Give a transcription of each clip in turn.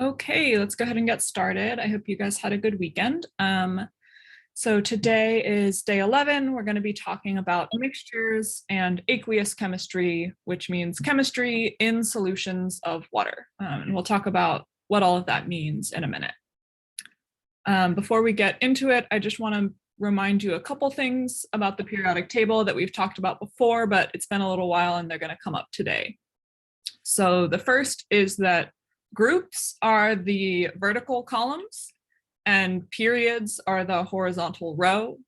Okay, let's go ahead and get started. I hope you guys had a good weekend. So today is day 11. We're going to be talking about mixtures and aqueous chemistry, which means chemistry in solutions of water. And we'll talk about what all of that means in a minute. Before we get into it, I just want to remind you a couple things about the periodic table that we've talked about before, but it's been a little while and they're going to come up today. So the first is that groups are the vertical columns and periods are the horizontal row.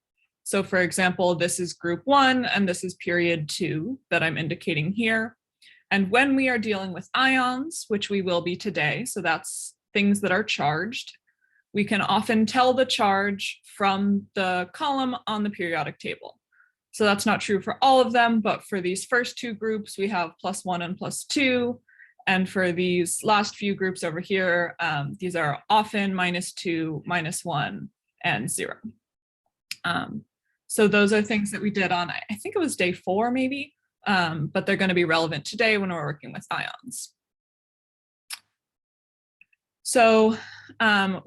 So for example, this is group 1 and this is period 2 that I'm indicating here. And when we are dealing with ions, which we will be today, so that's things that are charged, we can often tell the charge from the column on the periodic table. So that's not true for all of them, but for these first two groups, we have +1 and +2. And for these last few groups over here, these are often -2, -1, and 0. So those are things that we did on, I think it was day 4 maybe, but they're going to be relevant today when we're working with ions. So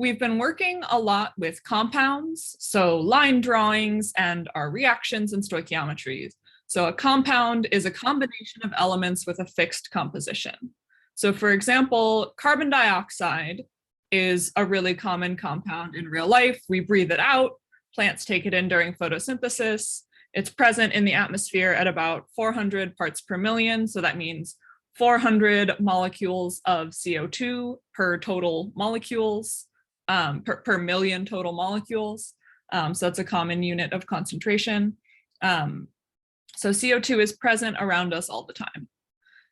we've been working a lot with compounds, so line drawings and our reactions and stoichiometries. So a compound is a combination of elements with a fixed composition. So for example, carbon dioxide is a really common compound in real life. We breathe it out, plants take it in during photosynthesis. It's present in the atmosphere at about 400 parts per million. So that means 400 molecules of CO2 per total molecules, per million total molecules. So that's a common unit of concentration. So CO2 is present around us all the time.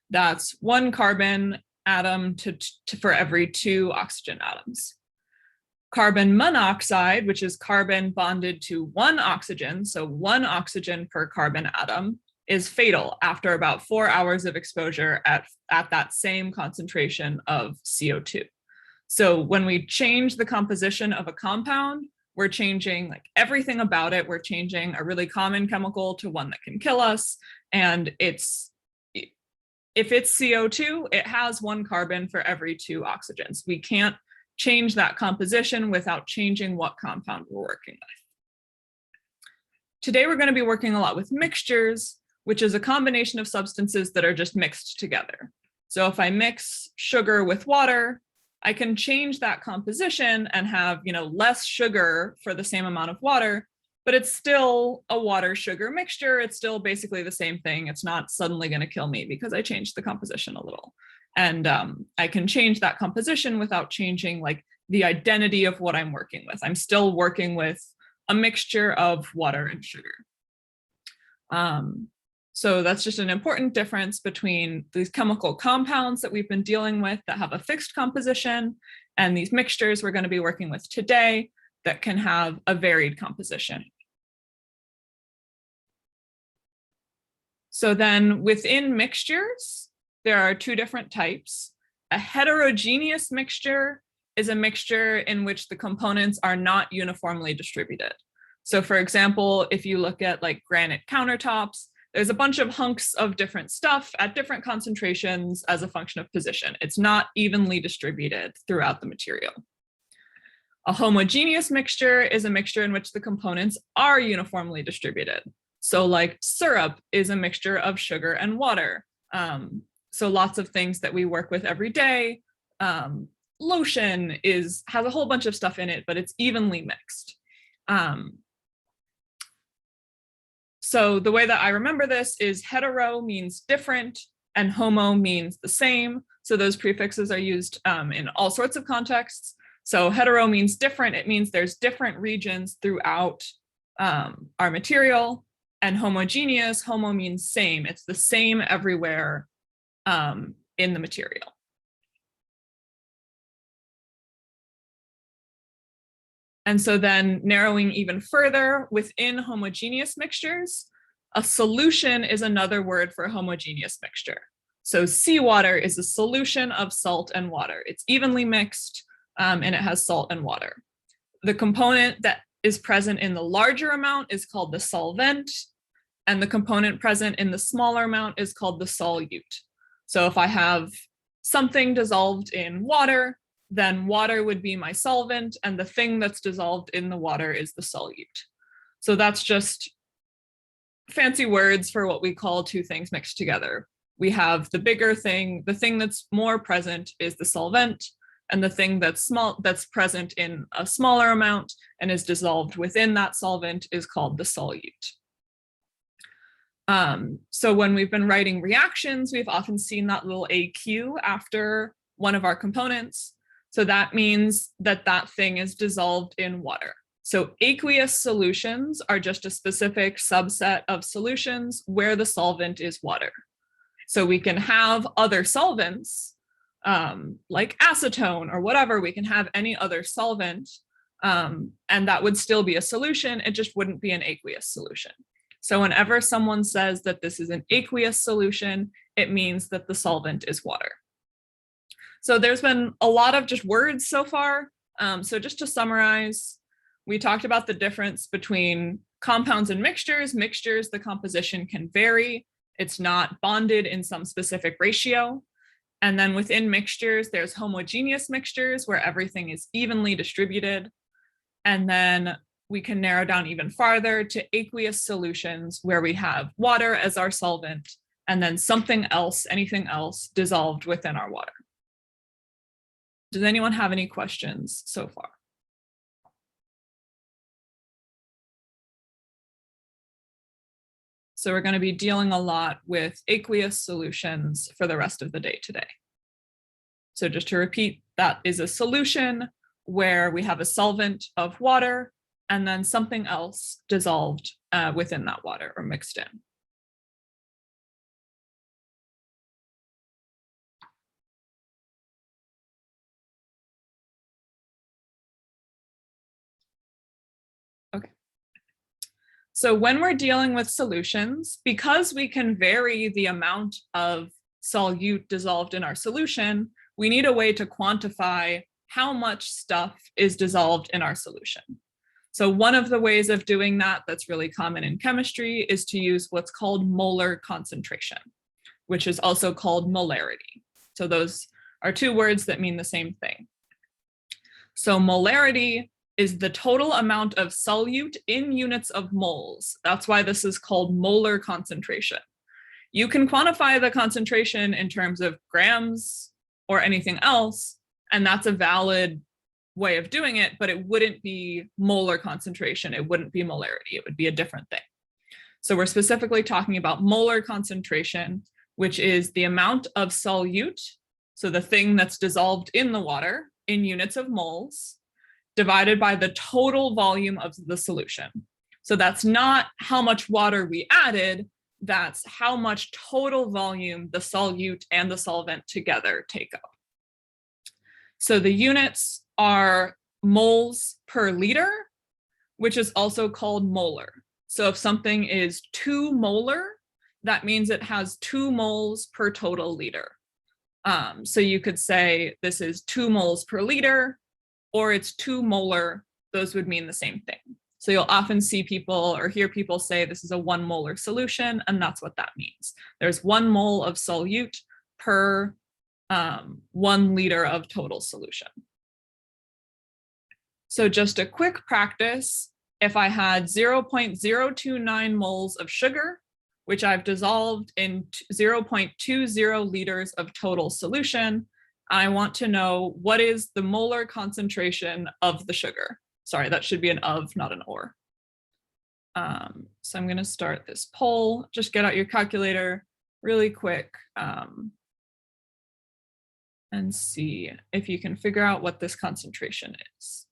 That's 1 carbon atom for every 2 oxygen atoms. Carbon monoxide, which is carbon bonded to 1 oxygen, so 1 oxygen per carbon atom, is fatal after about 4 hours of exposure at that same concentration of CO2. So when we change the composition of a compound, we're changing like everything about it. We're changing a really common chemical to one that can kill us. And if it's CO2, it has 1 carbon for every 2 oxygens. We can't change that composition without changing what compound we're working with. Today, we're going to be working a lot with mixtures, which is a combination of substances that are just mixed together. So if I mix sugar with water, I can change that composition and have, less sugar for the same amount of water, but it's still a water-sugar mixture. It's still basically the same thing. It's not suddenly going to kill me because I changed the composition a little. And I can change that composition without changing like the identity of what I'm working with. I'm still working with a mixture of water and sugar. So that's just an important difference between these chemical compounds that we've been dealing with that have a fixed composition and these mixtures we're going to be working with today that can have a varied composition. So then within mixtures, there are 2 different types. A heterogeneous mixture is a mixture in which the components are not uniformly distributed. So for example, if you look at like granite countertops, there's a bunch of hunks of different stuff at different concentrations as a function of position. It's not evenly distributed throughout the material. A homogeneous mixture is a mixture in which the components are uniformly distributed. So like syrup is a mixture of sugar and water. So lots of things that we work with every day. Lotion has a whole bunch of stuff in it, but it's evenly mixed. So the way that I remember this is hetero means different and homo means the same. So those prefixes are used in all sorts of contexts. So hetero means different. It means there's different regions throughout our material. And homogeneous, homo means same. It's the same everywhere in the material. And so then narrowing even further within homogeneous mixtures, a solution is another word for a homogeneous mixture. So seawater is a solution of salt and water. It's evenly mixed and it has salt and water. The component that is present in the larger amount is called the solvent, and the component present in the smaller amount is called the solute. So if I have something dissolved in water, then water would be my solvent, and the thing that's dissolved in the water is the solute. So that's just fancy words for what we call two things mixed together. We have the bigger thing, the thing that's more present is the solvent, and the thing that's present in a smaller amount and is dissolved within that solvent is called the solute. So when we've been writing reactions, we've often seen that little AQ after one of our components. So that means that that thing is dissolved in water. So aqueous solutions are just a specific subset of solutions where the solvent is water. So we can have other solvents, like acetone or whatever, we can have any other solvent, and that would still be a solution, it just wouldn't be an aqueous solution. So whenever someone says that this is an aqueous solution, it means that the solvent is water. So there's been a lot of just words so far. So just to summarize, we talked about the difference between compounds and mixtures. Mixtures, the composition can vary. It's not bonded in some specific ratio. And then within mixtures, there's homogeneous mixtures where everything is evenly distributed. And then we can narrow down even farther to aqueous solutions where we have water as our solvent and then something else, anything else dissolved within our water. Does anyone have any questions so far? So we're going to be dealing a lot with aqueous solutions for the rest of the day today. So just to repeat, that is a solution where we have a solvent of water and then something else dissolved within that water or mixed in. Okay. So when we're dealing with solutions, because we can vary the amount of solute dissolved in our solution, we need a way to quantify how much stuff is dissolved in our solution. So one of the ways of doing that that's really common in chemistry is to use what's called molar concentration, which is also called molarity. So those are two words that mean the same thing. So molarity is the total amount of solute in units of moles. That's why this is called molar concentration. You can quantify the concentration in terms of grams or anything else, and that's a valid way of doing it, but it wouldn't be molar concentration. It wouldn't be molarity. It would be a different thing. So we're specifically talking about molar concentration, which is the amount of solute, so the thing that's dissolved in the water in units of moles, divided by the total volume of the solution. So that's not how much water we added, that's how much total volume the solute and the solvent together take up. So the units are moles per liter, which is also called molar. So if something is 2 molar, that means it has 2 moles per total liter. So you could say this is 2 moles per liter, or it's 2 molar, those would mean the same thing. So you'll often see people or hear people say this is a 1 molar solution, and that's what that means. There's 1 mole of solute per 1 liter of total solution. So just a quick practice, if I had 0.029 moles of sugar, which I've dissolved in 0.20 liters of total solution, I want to know what is the molar concentration of the sugar. Sorry, that should be an of, not an or. So I'm going to start this poll. Just get out your calculator really quick and see if you can figure out what this concentration is.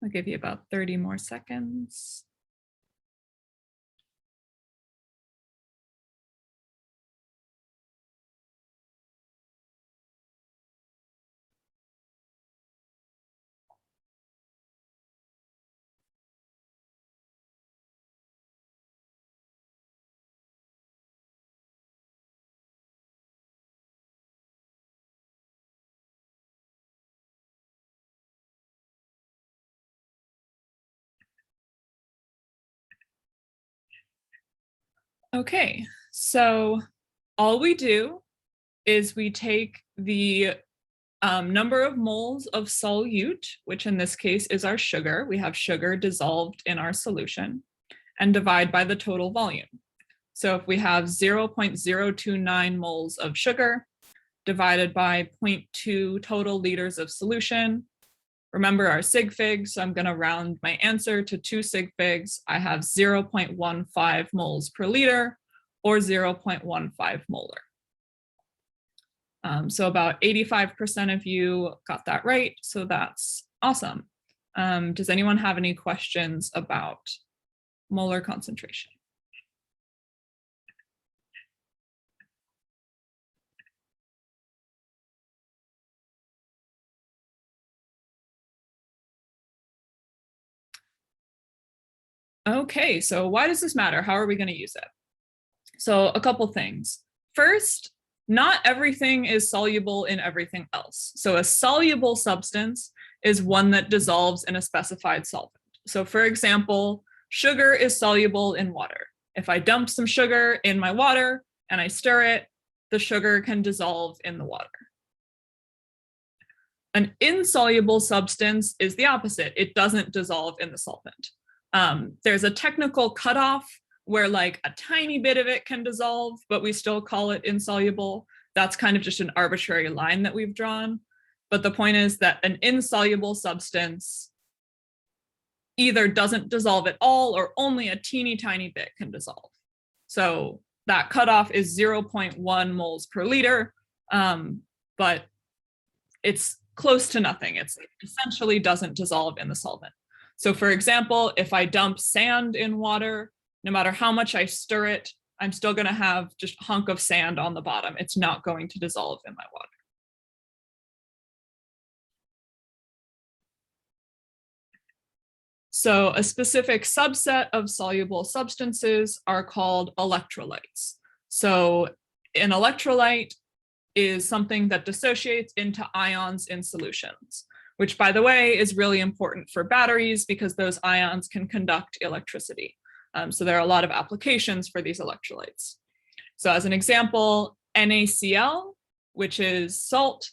I'll give you about 30 more seconds. Okay, so all we do is we take the number of moles of solute, which in this case is our sugar. We have sugar dissolved in our solution, and divide by the total volume. So if we have 0.029 moles of sugar divided by 0.2 total liters of solution, remember our sig figs, so I'm going to round my answer to 2 sig figs. I have 0.15 moles per liter, or 0.15 molar. So about 85% of you got that right, so that's awesome. Does anyone have any questions about molar concentration? Okay, so why does this matter? How are we going to use it? So a couple things. First, not everything is soluble in everything else. So a soluble substance is one that dissolves in a specified solvent. So for example, sugar is soluble in water. If I dump some sugar in my water and I stir it, the sugar can dissolve in the water. An insoluble substance is the opposite. It doesn't dissolve in the solvent. There's a technical cutoff where like a tiny bit of it can dissolve, but we still call it insoluble. That's kind of just an arbitrary line that we've drawn. But the point is that an insoluble substance either doesn't dissolve at all or only a teeny tiny bit can dissolve. So that cutoff is 0.1 moles per liter, but it's close to nothing. It essentially doesn't dissolve in the solvent. So for example, if I dump sand in water, no matter how much I stir it, I'm still going to have just a hunk of sand on the bottom. It's not going to dissolve in my water. So a specific subset of soluble substances are called electrolytes. So an electrolyte is something that dissociates into ions in solutions, which, by the way, is really important for batteries because those ions can conduct electricity. So there are a lot of applications for these electrolytes. So as an example, NaCl, which is salt,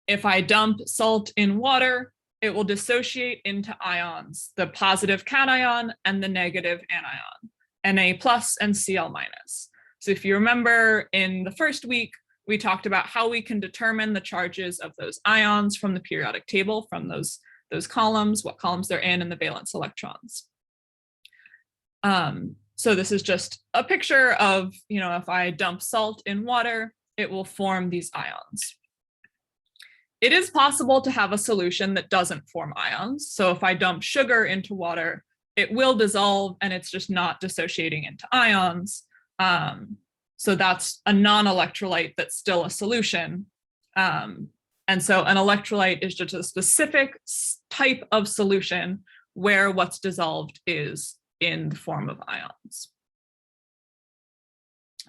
if I dump salt in water, it will dissociate into ions, the positive cation and the negative anion, Na plus and Cl minus. So if you remember in the first week, we talked about how we can determine the charges of those ions from the periodic table, from those columns, what columns they're in, and the valence electrons. So this is just a picture of, if I dump salt in water, it will form these ions. It is possible to have a solution that doesn't form ions. So if I dump sugar into water, it will dissolve and it's just not dissociating into ions. So that's a non-electrolyte that's still a solution. And so an electrolyte is just a specific type of solution where what's dissolved is in the form of ions.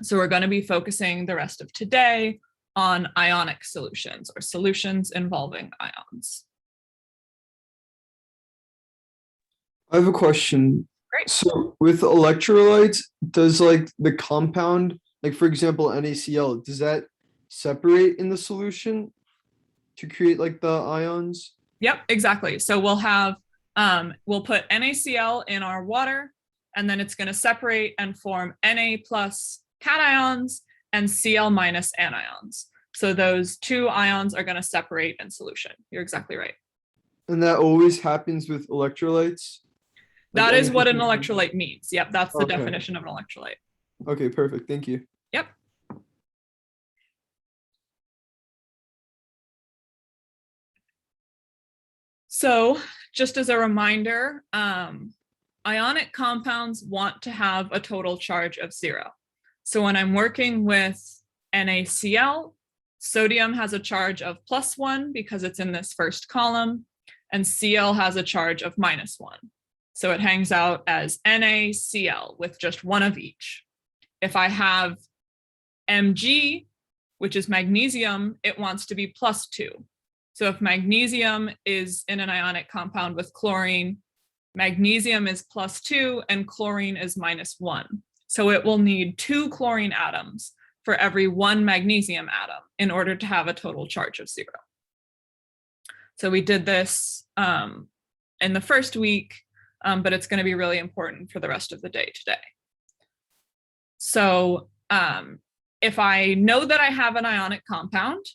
So we're going to be focusing the rest of today on ionic solutions, or solutions involving ions. I have a question. Great. So with electrolytes, does like the compound, like for example, NaCl, does that separate in the solution to create like the ions? Yep, exactly. So we'll have, we'll put NaCl in our water, and then it's going to separate and form Na plus cations and Cl minus anions. So those two ions are going to separate in solution. You're exactly right. And that always happens with electrolytes? That is what an electrolyte means. Yep, that's the Okay. definition of an electrolyte. Okay, perfect. Thank you. Yep. So just as a reminder, ionic compounds want to have a total charge of 0. So when I'm working with NaCl, sodium has a charge of +1 because it's in this first column, and Cl has a charge of -1. So it hangs out as NaCl with just one of each. If I have Mg, which is magnesium, it wants to be +2. So if magnesium is in an ionic compound with chlorine, Magnesium is +2 and chlorine is -1. So it will need 2 chlorine atoms for every 1 magnesium atom in order to have a total charge of 0. So we did this in the first week, but it's going to be really important for the rest of the day today. So if I know that I have an ionic compound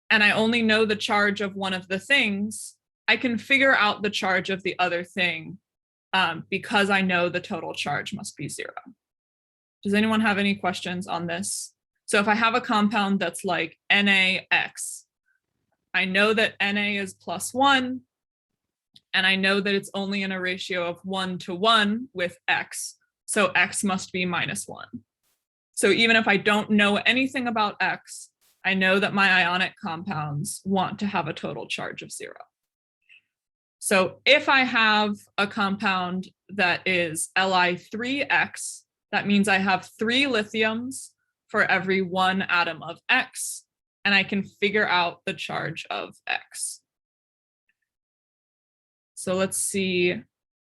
and I only know the charge of one of the things, I can figure out the charge of the other thing because I know the total charge must be 0. Does anyone have any questions on this? So if I have a compound that's like NaX, I know that Na is +1, and I know that it's only in a ratio of 1 to 1 with X, so X must be -1. So even if I don't know anything about X, I know that my ionic compounds want to have a total charge of 0. So if I have a compound that is Li3X, that means I have 3 lithiums for every 1 atom of X, and I can figure out the charge of X. So let's see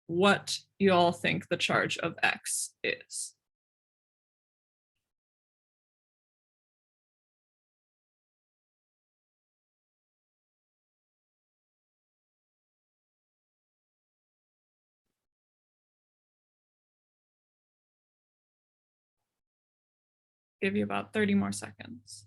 what you all think the charge of X is. Give you about 30 more seconds.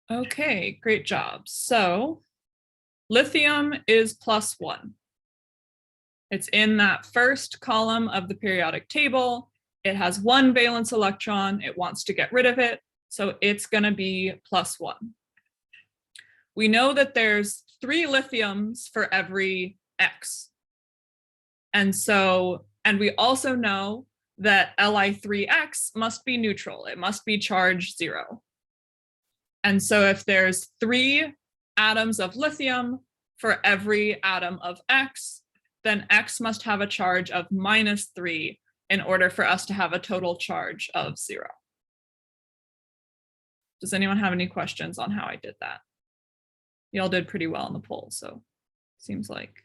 Okay, great job. So lithium is +1. It's in that first column of the periodic table. It has 1 valence electron. It wants to get rid of it, so it's going to be +1. We know that there's 3 lithiums for every X. And we also know that Li3X must be neutral. It must be charged 0. And so if there's 3 atoms of lithium for every atom of X, then X must have a charge of -3 in order for us to have a total charge of 0. Does anyone have any questions on how I did that? Y'all did pretty well on the poll, so seems like.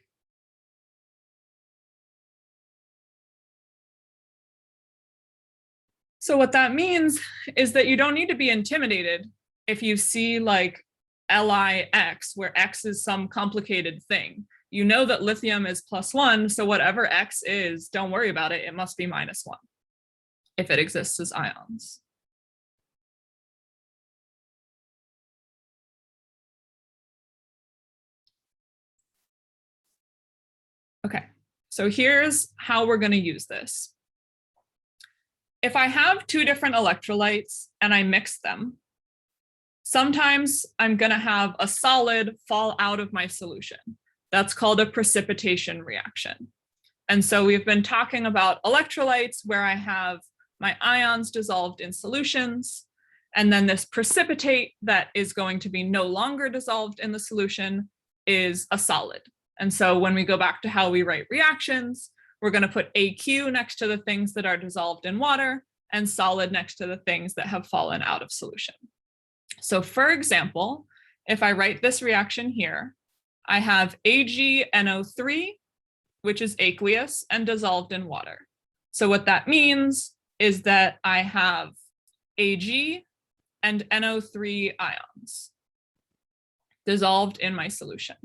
So what that means is that you don't need to be intimidated if you see like LIX, where X is some complicated thing. You know that lithium is +1, so whatever X is, don't worry about it. It must be -1 if it exists as ions. Okay, so here's how we're going to use this. If I have 2 different electrolytes and I mix them, sometimes I'm going to have a solid fall out of my solution. That's called a precipitation reaction. And so we've been talking about electrolytes where I have my ions dissolved in solutions, and then this precipitate that is going to be no longer dissolved in the solution is a solid. And so when we go back to how we write reactions, we're going to put AQ next to the things that are dissolved in water and solid next to the things that have fallen out of solution. So for example, if I write this reaction here, I have AgNO3, which is aqueous and dissolved in water. So what that means is that I have Ag and NO3 ions dissolved in my solution.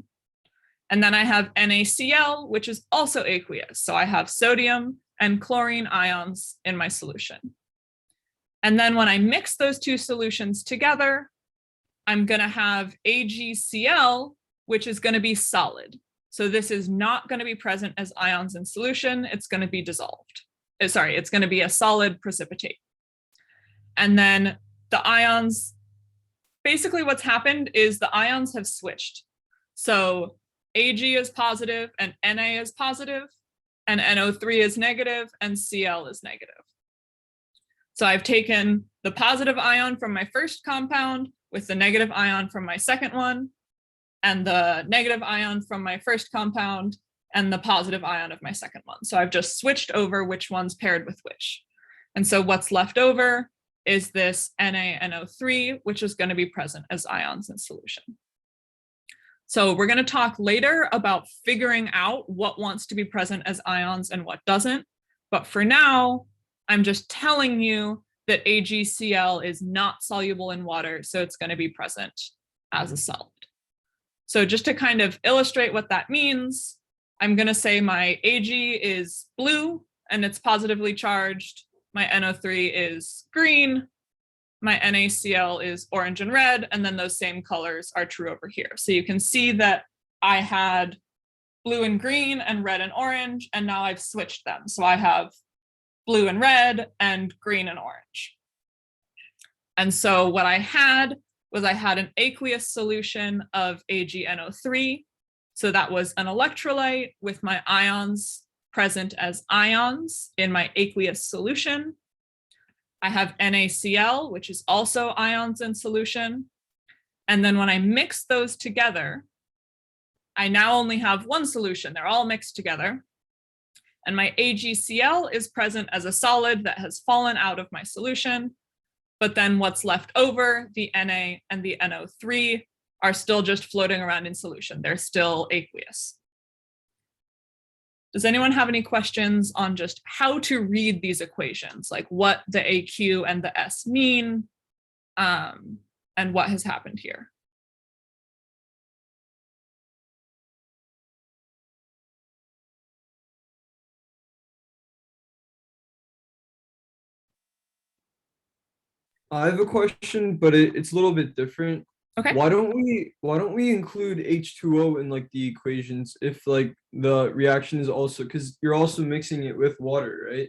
And then I have NaCl, which is also aqueous. So I have sodium and chlorine ions in my solution. And then when I mix those 2 solutions together, I'm going to have AgCl, which is going to be solid. So this is not going to be present as ions in solution. It's going to be dissolved. It's going to be a solid precipitate. And then the ions basically what's happened is the ions have switched. So Ag is positive and Na is positive, and NO3 is negative and Cl is negative. So I've taken the positive ion from my first compound with the negative ion from my second one, and the negative ion from my first compound, and the positive ion of my second one. So I've just switched over which one's paired with which. And so what's left over is this NaNO3, which is going to be present as ions in solution. So we're going to talk later about figuring out what wants to be present as ions and what doesn't. But for now, I'm just telling you that AgCl is not soluble in water, so it's going to be present as a solid. So just to kind of illustrate what that means, I'm going to say my Ag is blue and it's positively charged. My NO3 is green. My NaCl is orange and red, and then those same colors are true over here. So you can see that I had blue and green and red and orange, and now I've switched them. So I have blue and red and green and orange. And so what I had was I had an aqueous solution of AgNO3. So that was an electrolyte with my ions present as ions in my aqueous solution. I have NaCl, which is also ions in solution. And then when I mix those together, I now only have one solution. They're all mixed together. And my AgCl is present as a solid that has fallen out of my solution. But then what's left over, the Na and the NO3, are still just floating around in solution. They're still aqueous. Does anyone have any questions on just how to read these equations, like what the AQ and the S mean, and what has happened here? I have a question, but it's a little bit different. Okay. Why don't we include H2O in like the equations if like the reaction is also, because you're also mixing it with water, right?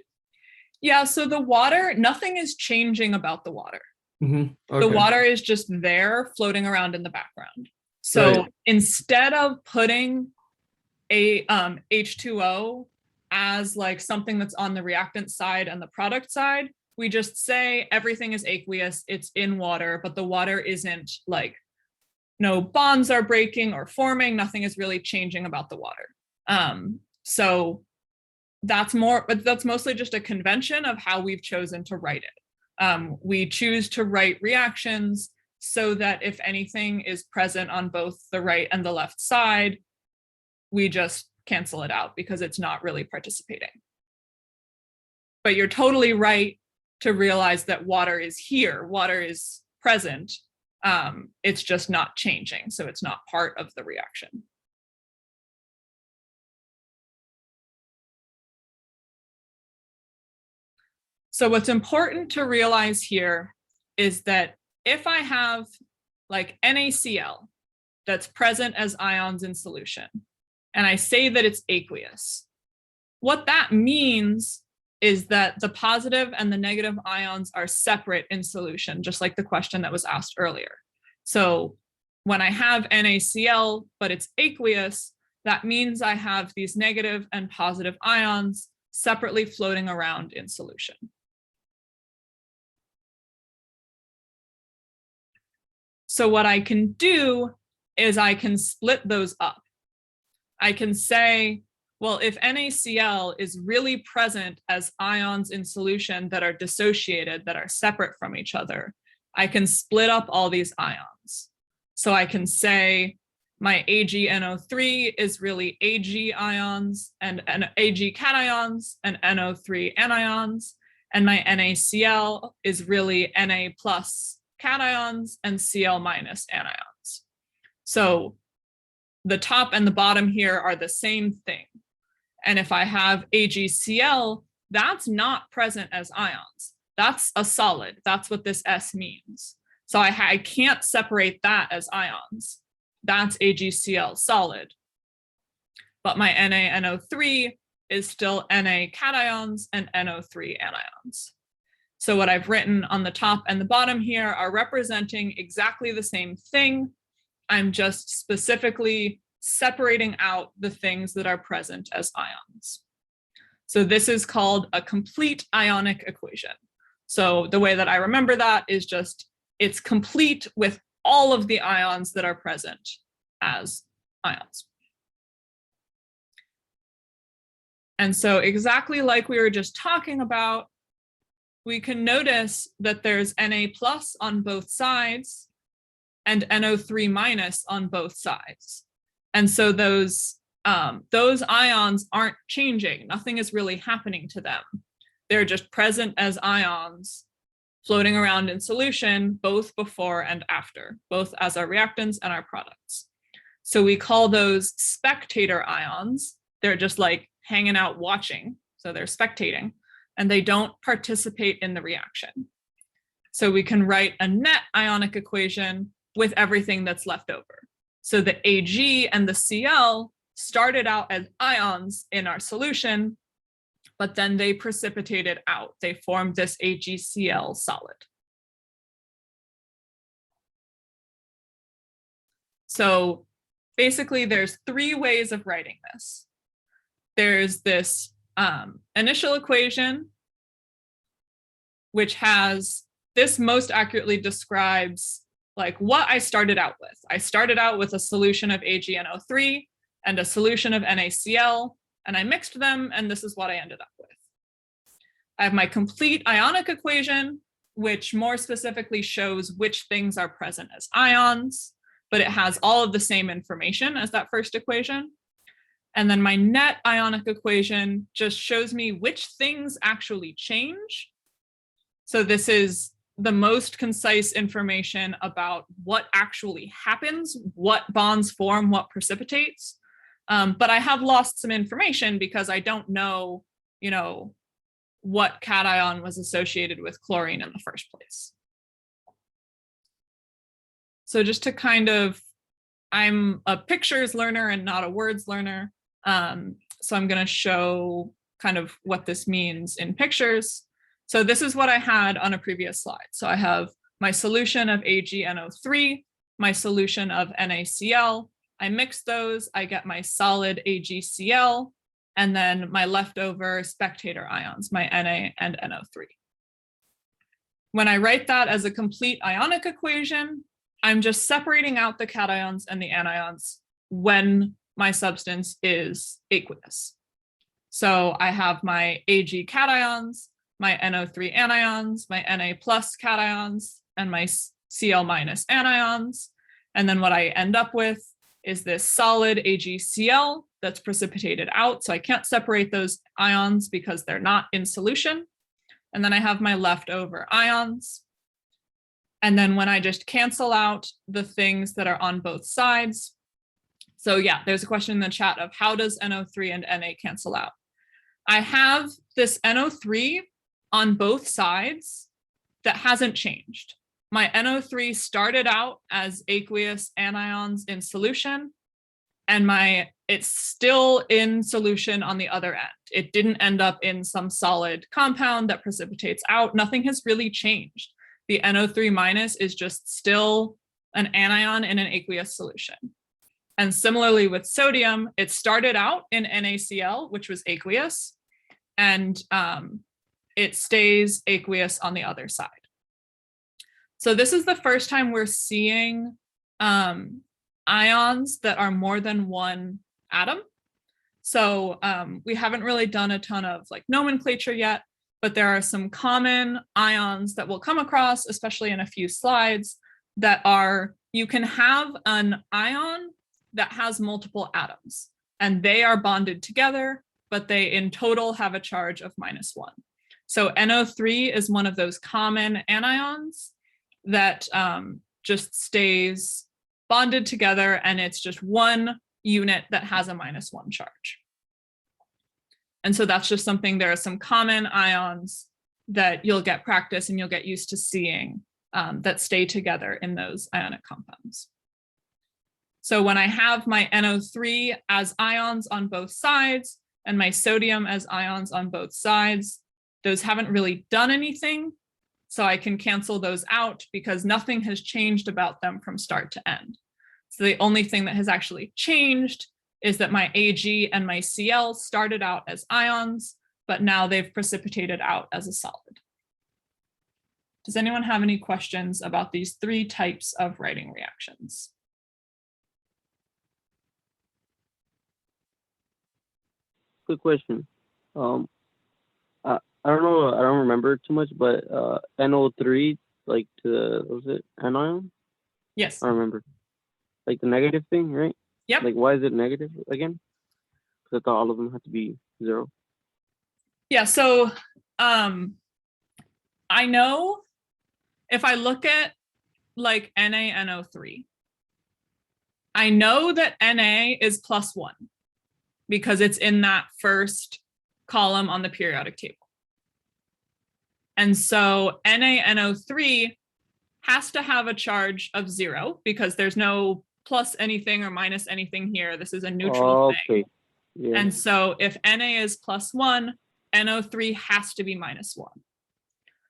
Yeah, so the water, nothing is changing about the water. Okay. The water is just there floating around in the background. So instead of putting a H2O as like something that's on the reactant side and the product side, we just say everything is aqueous, it's in water, but the water isn't like, no bonds are breaking or forming, nothing is really changing about the water. So that's mostly just a convention of how we've chosen to write it. We choose to write reactions so that if anything is present on both the right and the left side, we just cancel it out because it's not really participating. But you're totally right to realize that water is here, water is present, it's just not changing, so it's not part of the reaction. So what's important to realize here is that if I have like NaCl that's present as ions in solution, and I say that it's aqueous, what that means is that the positive and the negative ions are separate in solution, just like the question that was asked earlier. So when I have NaCl, but it's aqueous, that means I have these negative and positive ions separately floating around in solution. So what I can do is I can split those up. I can say, well, if NaCl is really present as ions in solution that are dissociated, that are separate from each other, I can split up all these ions. So I can say my AgNO3 is really Ag ions and Ag cations and NO3 anions, and my NaCl is really Na plus cations and Cl minus anions. So the top and the bottom here are the same thing. And if I have AgCl, that's not present as ions. That's a solid. That's what this S means. So I can't separate that as ions. That's AgCl solid. But my NaNO3 is still Na cations and NO3 anions. So what I've written on the top and the bottom here are representing exactly the same thing. I'm just specifically separating out the things that are present as ions. So this is called a complete ionic equation. So the way that I remember that is just it's complete with all of the ions that are present as ions. And so exactly like we were just talking about, we can notice that there's Na plus on both sides and NO3 minus on both sides. And so those ions aren't changing. Nothing is really happening to them. They're just present as ions floating around in solution, both before and after, both as our reactants and our products. So we call those spectator ions. They're just like hanging out watching. So they're spectating and they don't participate in the reaction. So we can write a net ionic equation with everything that's left over. So the Ag and the Cl started out as ions in our solution, but then they precipitated out. They formed this AgCl solid. So basically there's three ways of writing this. There's this initial equation, which has, this most accurately describes like what I started out with. I started out with a solution of AgNO3 and a solution of NaCl, and I mixed them, and this is what I ended up with. I have my complete ionic equation, which more specifically shows which things are present as ions, but it has all of the same information as that first equation. And then my net ionic equation just shows me which things actually change. So this is the most concise information about what actually happens, what bonds form, what precipitates. But I have lost some information because I don't know, what cation was associated with chlorine in the first place. So just to kind of, I'm a pictures learner and not a words learner. So I'm going to show kind of what this means in pictures. So this is what I had on a previous slide. So I have my solution of AgNO3, my solution of NaCl. I mix those, I get my solid AgCl, and then my leftover spectator ions, my Na and NO3. When I write that as a complete ionic equation, I'm just separating out the cations and the anions when my substance is aqueous. So I have my Ag cations, my NO3 anions, my Na plus cations, and my Cl minus anions. And then what I end up with is this solid AgCl that's precipitated out. So I can't separate those ions because they're not in solution. And then I have my leftover ions. And then when I just cancel out the things that are on both sides. So yeah, there's a question in the chat of how does NO3 and Na cancel out? I have this NO3 on both sides that hasn't changed. My NO3 started out as aqueous anions in solution, and it's still in solution on the other end. It didn't end up in some solid compound that precipitates out. Nothing has really changed. The NO3 minus is just still an anion in an aqueous solution. And similarly with sodium, it started out in NaCl, which was aqueous, and it stays aqueous on the other side. So this is the first time we're seeing ions that are more than one atom. So we haven't really done a ton of like nomenclature yet, but there are some common ions that we'll come across, especially in a few slides, that are, you can have an ion that has multiple atoms and they are bonded together, but they in total have a charge of -1. So NO3 is one of those common anions that just stays bonded together, and it's just one unit that has a -1 charge. And so that's just something, there are some common ions that you'll get practice and you'll get used to seeing that stay together in those ionic compounds. So when I have my NO3 as ions on both sides and my sodium as ions on both sides, those haven't really done anything So I can cancel those out because nothing has changed about them from start to end. So the only thing that has actually changed is that my Ag and my Cl started out as ions, but now they've precipitated out as a solid. Does anyone have any questions about these three types of writing reactions? Quick question. I don't know. I don't remember too much, but NO3, like was it anion? Yes. I remember. Like the negative thing, right? Yep. Like why is it negative again? Because I thought all of them had to be 0. Yeah. So I know if I look at like NaNO3, I know that Na is +1 because it's in that first column on the periodic table. And so NaNO3 has to have a charge of 0 because there's no plus anything or minus anything here. This is a neutral thing. Yeah. And so if Na is +1, NO3 has to be -1.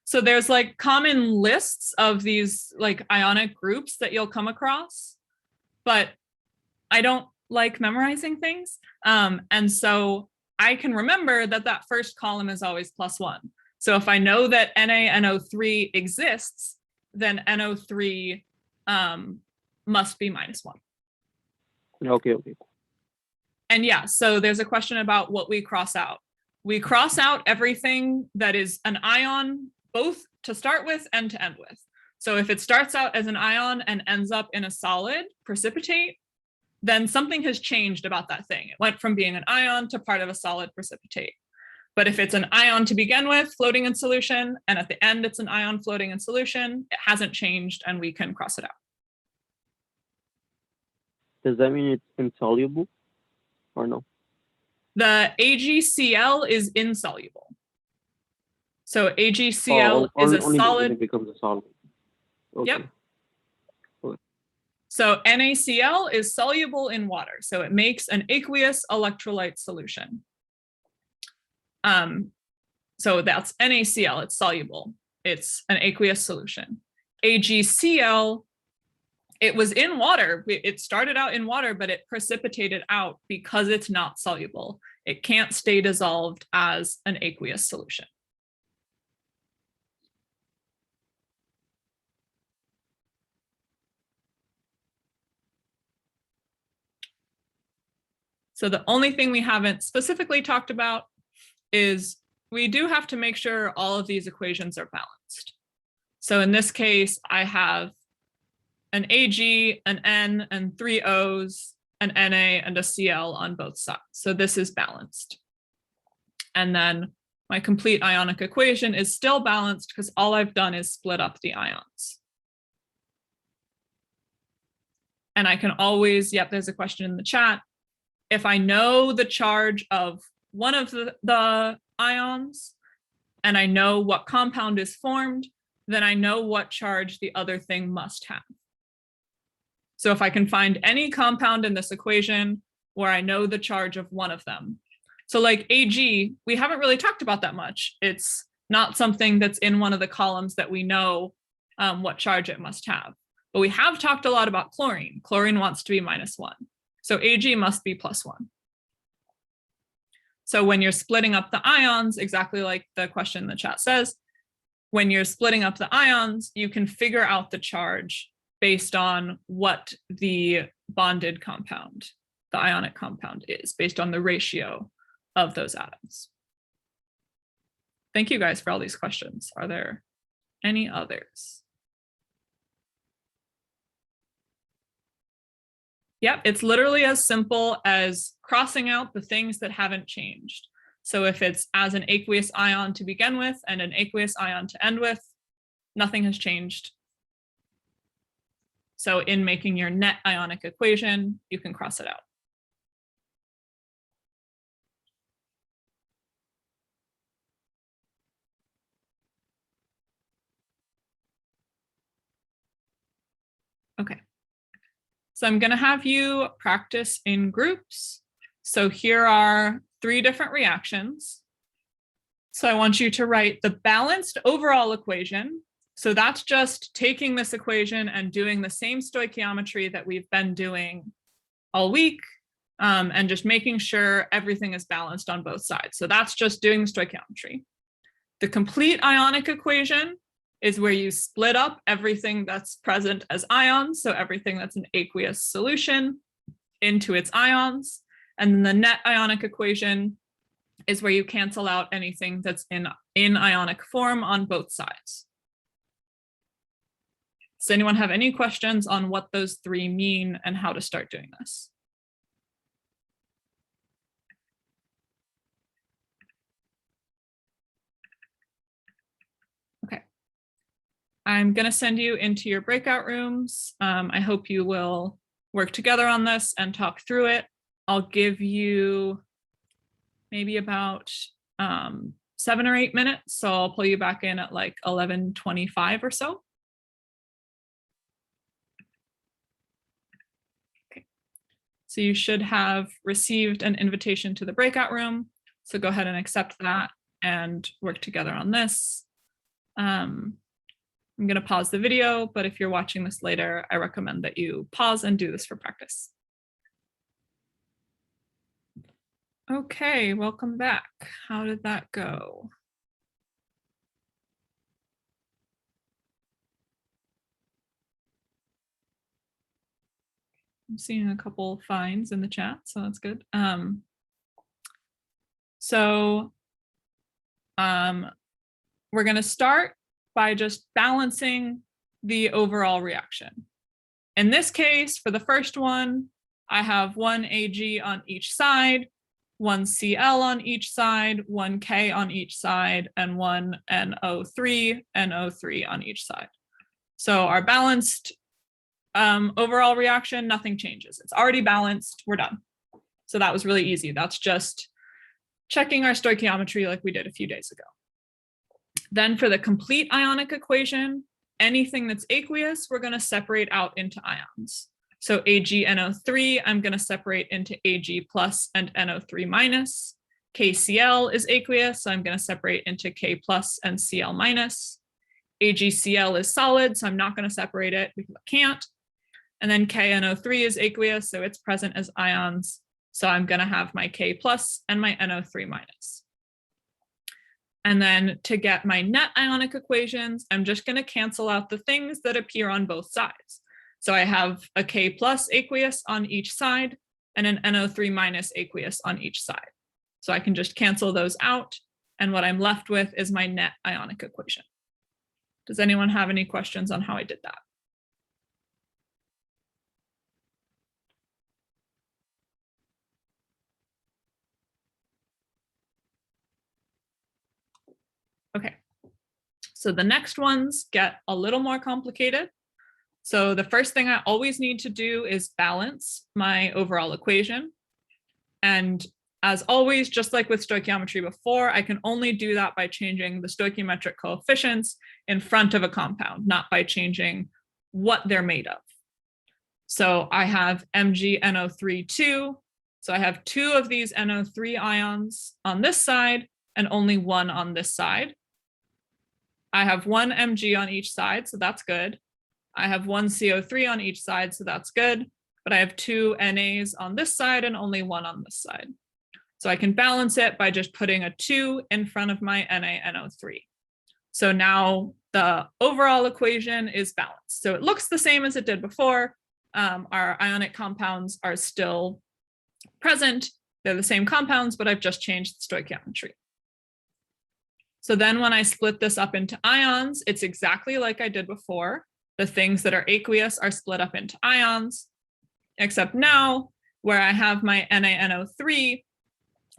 So there's like common lists of these like ionic groups that you'll come across, but I don't like memorizing things. And so I can remember that that first column is always +1. So if I know that NaNO3 exists, then NO3 must be -1. Okay. And yeah, so there's a question about what we cross out. We cross out everything that is an ion, both to start with and to end with. So if it starts out as an ion and ends up in a solid, precipitate, then something has changed about that thing. It went from being an ion to part of a solid, precipitate. But if it's an ion to begin with, floating in solution, and at the end it's an ion floating in solution, it hasn't changed and we can cross it out. Does that mean it's insoluble or no? The AgCl is insoluble. So AgCl is a only solid. when it becomes a solid. Okay. Yep. So NaCl is soluble in water. So it makes an aqueous electrolyte solution. So that's NaCl, it's soluble. It's an aqueous solution. AgCl, it was in water. It started out in water, but it precipitated out because it's not soluble. It can't stay dissolved as an aqueous solution. So the only thing we haven't specifically talked about is we do have to make sure all of these equations are balanced. So in this case, I have an Ag, an N, and 3 Os, an Na, and a Cl on both sides. So this is balanced. And then my complete ionic equation is still balanced because all I've done is split up the ions. And I can always, yep, there's a question in the chat. If I know the charge of one of the ions, and I know what compound is formed, then I know what charge the other thing must have. So if I can find any compound in this equation where I know the charge of one of them. So like Ag, we haven't really talked about that much. It's not something that's in one of the columns that we know what charge it must have. But we have talked a lot about chlorine. Chlorine wants to be -1. So Ag must be +1. So when you're splitting up the ions, exactly like the question in the chat says, when you're splitting up the ions, you can figure out the charge based on what the bonded compound, the ionic compound is, based on the ratio of those atoms. Thank you guys for all these questions. Are there any others? Yep, it's literally as simple as crossing out the things that haven't changed. So if it's as an aqueous ion to begin with and an aqueous ion to end with, nothing has changed. So in making your net ionic equation, you can cross it out. Okay. So I'm going to have you practice in groups. So here are 3 different reactions. So I want you to write the balanced overall equation So that's just taking this equation and doing the same stoichiometry that we've been doing all week, and just making sure everything is balanced on both sides. So that's just doing the stoichiometry. The complete ionic equation is where you split up everything that's present as ions, so everything that's an aqueous solution, into its ions. And then the net ionic equation is where you cancel out anything that's in ionic form on both sides. Does anyone have any questions on what those three mean and how to start doing this? Okay. I'm going to send you into your breakout rooms. I hope you will work together on this and talk through it. I'll give you maybe about 7 or 8 minutes. So I'll pull you back in at like 11:25 or so. Okay. So you should have received an invitation to the breakout room. So go ahead and accept that and work together on this. I'm going to pause the video, but if you're watching this later, I recommend that you pause and do this for practice. Okay, welcome back. How did that go? I'm seeing a couple finds in the chat, so that's good. We're going to start by just balancing the overall reaction. In this case, for the first one, I have 1 Ag on each side, 1 Cl on each side, 1 K on each side, and 1 NO3 on each side. So our balanced overall reaction, nothing changes. It's already balanced, we're done. So that was really easy. That's just checking our stoichiometry like we did a few days ago. Then for the complete ionic equation, anything that's aqueous, we're going to separate out into ions. So AgNO3, I'm going to separate into Ag plus and NO3 minus. KCl is aqueous, so I'm going to separate into K plus and Cl minus. AgCl is solid, so I'm not going to separate it because I can't. And then KNO3 is aqueous, so it's present as ions. So I'm going to have my K plus and my NO3 minus. And then to get my net ionic equations, I'm just going to cancel out the things that appear on both sides. So I have a K plus aqueous on each side and an NO3 minus aqueous on each side. So I can just cancel those out. And what I'm left with is my net ionic equation. Does anyone have any questions on how I did that? Okay, so the next ones get a little more complicated. So the first thing I always need to do is balance my overall equation. And as always, just like with stoichiometry before, I can only do that by changing the stoichiometric coefficients in front of a compound, not by changing what they're made of. So I have MgNO3 So I have 2 of these NO3 ions on this side and only 1 on this side. I have 1 Mg on each side, so that's good. I have 1 CO3 on each side, so that's good. But I have 2 NAs on this side and only 1 on this side. So I can balance it by just putting a 2 in front of my NaNO3. So now the overall equation is balanced. So it looks the same as it did before. Our ionic compounds are still present. They're the same compounds, but I've just changed the stoichiometry. So then when I split this up into ions, it's exactly like I did before. The things that are aqueous are split up into ions, except now where I have my NaNO3,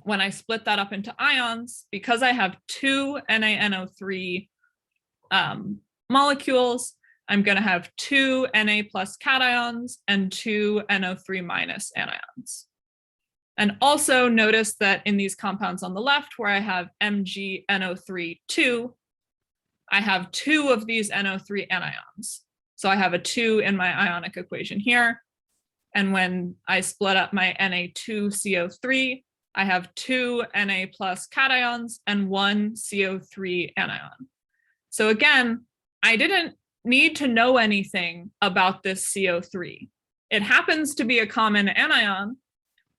when I split that up into ions, because I have 2 NaNO3 molecules, I'm going to have 2 Na plus cations and 2 NO3 minus anions. And also notice that in these compounds on the left, where I have MgNO3 I have 2 of these NO3 anions. So I have a 2 in my ionic equation here. And when I split up my Na2CO3, I have 2 Na plus cations and 1 CO3 anion. So again, I didn't need to know anything about this CO3. It happens to be a common anion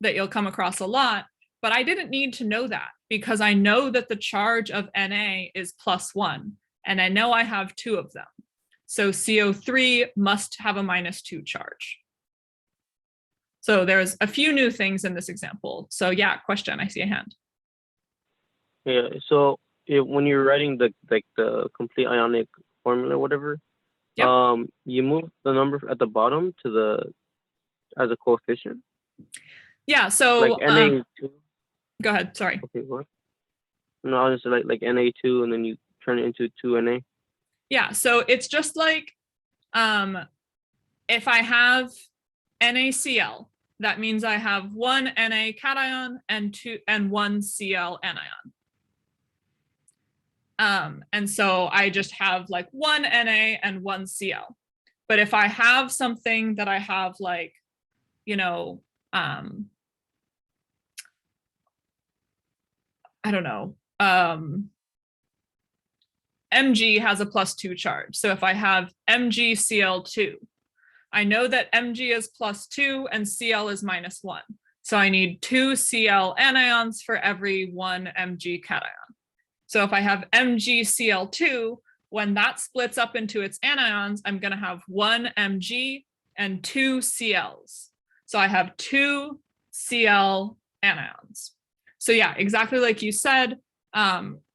that you'll come across a lot, but I didn't need to know that because I know that the charge of Na is +1, and I know I have 2 of them. So CO3 must have a -2 charge. So there's a few new things in this example. So yeah, question, I see a hand. Yeah. So when you're writing the complete ionic formula, whatever, Yep. you move the number at the bottom to as a coefficient, Yeah, so like Na2. go ahead, sorry. Okay, what? No, I was just like Na2, and then you turn it into 2Na. Yeah, so it's just like if I have NaCl, that means I have 1 Na cation and 1 Cl anion. And so I just have like 1 Na and 1 Cl. But if I have something that I have like, you know, I don't know, Mg has a +2 charge. So if I have MgCl2, I know that Mg is +2 and Cl is -1. So I need 2 Cl anions for every 1 Mg cation. So if I have MgCl2, when that splits up into its anions, I'm going to have 1 Mg and 2 Cls. So I have 2 Cl anions. So yeah, exactly like you said,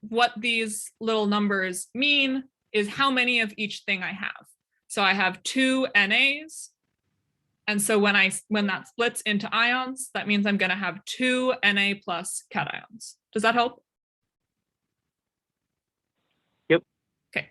what these little numbers mean is how many of each thing I have. So I have 2 NAs. And so when that splits into ions, that means I'm going to have 2 Na plus cations. Does that help? Yep. Okay.